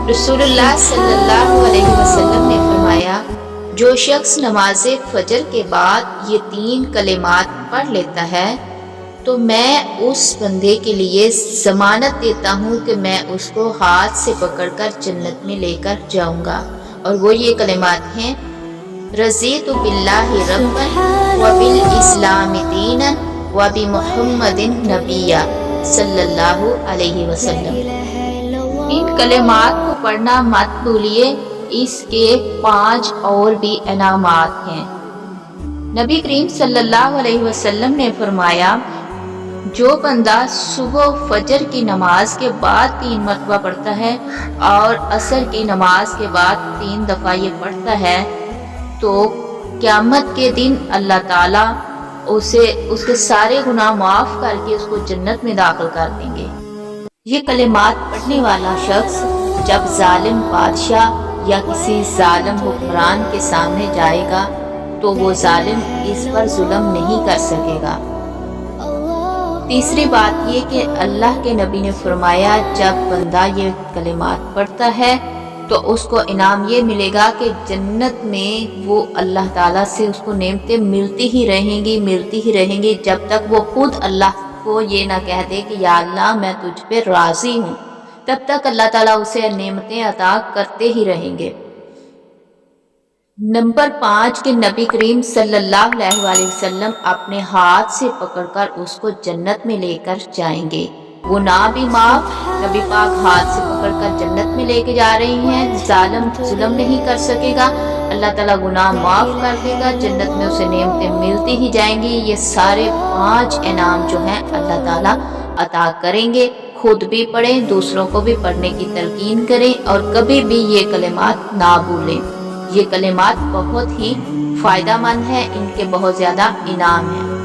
रसूलुल्लाह सल्लल्लाहु अलैहि वसल्लम ने फरमाया, जो शख्स नमाज फजर के बाद ये 3 कलिमात पढ़ लेता है तो मैं उस बंदे के लिए ज़मानत देता हूँ कि मैं उसको हाथ से पकड़कर जन्नत में लेकर जाऊँगा। और वो ये कलिमात हैं, रज़ीतु बिल्लाहि रब्बन व बिल इस्लामी दीनन व बि मुहम्मदिन नबिय्या सल्लल्लाहु अलैहि वसल्लम। इन कलिमात को पढ़ना मत भूलिए, इसके 5 और भी इनामात हैं। नबी करीम सल्लल्लाहु अलैहि वसल्लम ने फरमाया, जो बंदा सुबह फजर की नमाज के बाद 3 मरतबा पढ़ता है और असर की नमाज के बाद 3 दफ़ा ये पढ़ता है तो क़यामत के दिन अल्लाह ताला उसे उसके सारे गुनाह माफ़ करके उसको जन्नत में दाखिल कर देंगे। ये कलिमात पढ़ने वाला शख्स जब जालिम बादशाह या किसी जालिम हुक्मरान के सामने जाएगा तो वो जालिम इस पर जुल्म नहीं कर सकेगा। तीसरी बात ये कि अल्लाह के नबी ने फरमाया, जब बंदा ये कलिमात पढ़ता है तो उसको इनाम ये मिलेगा कि जन्नत में वो अल्लाह ताला से उसको नेमतें मिलती ही रहेंगी जब तक वो खुद अल्लाह को ये ना कह दे कि या अल्लाह मैं तुझ पे राज़ी हूँ, तब तक अल्लाह ताला उसे नेमतें अता करते ही रहेंगे। नंबर 5 के नबी करीम सल्लल्लाहु अलैहि वसल्लम अपने हाथ से पकड़कर उसको जन्नत में लेकर जाएंगे। गुनाह भी माफ, नबी पाक हाथ से पकड़कर जन्नत में लेके जा रही हैं, जालिम जुल्म नहीं कर सकेगा, अल्लाह ताला गुनाह माफ कर देगा, जन्नत में उसे नेमतें मिलती ही जाएंगी। ये सारे 5 इनाम जो हैं अल्लाह ताला अता करेंगे। खुद भी पढ़ें, दूसरों को भी पढ़ने की तलकीन करें और कभी भी ये कलिमात ना भूलें। ये कलिमात बहुत ही फ़ायदेमंद है, इनके बहुत ज़्यादा इनाम हैं।